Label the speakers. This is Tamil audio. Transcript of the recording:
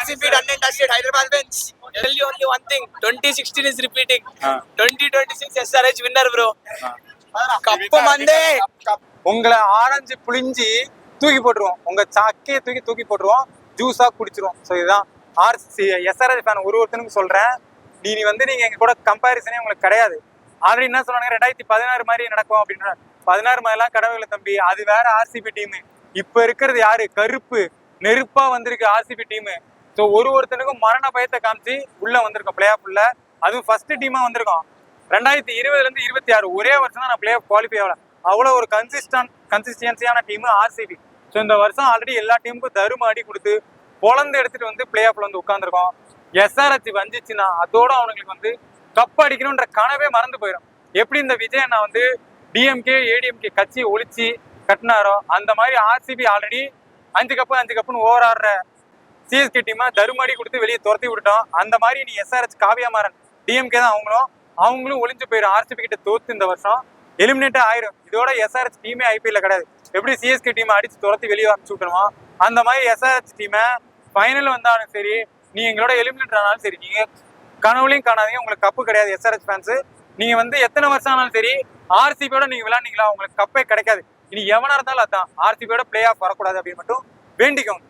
Speaker 1: RCB done and dusted. Hyderabad wins. Tell you only one thing. 2016 is repeating. 2026 SRH winner, bro. Cup மந்தே.
Speaker 2: உங்களை ஆரஞ்சு புளிஞ்சி தூக்கி போட்டுருவோம். உங்க சாக்கையை தூக்கி போட்டுருவோம். ஜூஸா குடிச்சிருவோம். ஸோ இதுதான் SRH ஃபேன் ஒருத்தனுக்கு சொல்றேன். நீங்க எங்க கூட கம்பேரிசனே உங்களுக்கு கிடையாது. ஆல்ரெடி என்ன சொன்னாங்க, 2016 மாதிரி நடக்கும் அப்படின்ற. 16 மாதிரிலாம் கடவுளை தம்பி, அது வேற RCB டீம். இப்ப இருக்கிறது யாரு? கருப்பு நெருப்பா வந்திருக்கு RCB டீம். ஸோ ஒருத்தனுக்கும் மரண பயத்தை காமிச்சு உள்ள வந்திருக்கோம் பிளே ஆஃப் உள்ள. அதுவும் ஃபர்ஸ்ட் டீமா வந்திருக்கோம். 2020 26 ஒரே வருஷம் தான் நான் பிளே ஆஃப் குவாலிஃபை ஆகல. அவ்வளோ ஒரு கன்சிஸ்டன்சியான டீம் RCB. ஸோ இந்த வருஷம் ஆல்ரெடி எல்லா டீமுக்கும் தருமாடி கொடுத்து பொழந்து எடுத்துட்டு வந்து பிளே ஆஃப்ல வந்து உட்காந்துருக்கோம். SRH வந்துச்சுன்னா அதோட அவனுங்களுக்கு கப் அடிக்கணும்ன்ற கனவே மறந்து போயிடும். எப்படி இந்த விஜய் நான் DMK ADMK கட்சியை ஒழிச்சு கட்டினாரோ அந்த மாதிரி RCB ஆல்ரெடி 5 கப்புன்னு ஓவர் ஆடுற CSK டீமை தருமாடி கொடுத்து வெளியே துரத்தி விட்டுட்டோம். அந்த மாதிரி நீ SRH காவியா மாறன் DMK தான் அவங்களும் ஒளிஞ்சு போயிடும். RCB கிட்ட தோத்து இந்த வருஷம் எலிமினேட்டே ஆயிரும். இதோட SRH டீமே IPL கிடையாது. எப்படி CSK டீமை அடிச்சு துரத்தி வெளியே அனுப்பிச்சு விட்டுருவோம், அந்த மாதிரி SRH டீமை ஃபைனல் வந்தாலும் சரி, நீ எங்களோட எலிமினேட் ஆனாலும் சரி, நீங்க கனவுலையும் காணாதீங்க. உங்களுக்கு கப்பு கிடையாது SRH ஃபேன்ஸ். நீங்க எத்தனை வருஷம் ஆனாலும் சரி RCBயோட நீங்க விளையாண்டீங்களா உங்களுக்கு கப்பே கிடைக்காது. இனி எவனா இருந்தாலும் அதான் RCBயோட பிளே ஆஃப் வரக்கூடாது அப்படின்னு மட்டும் வேண்டிக்கோங்க.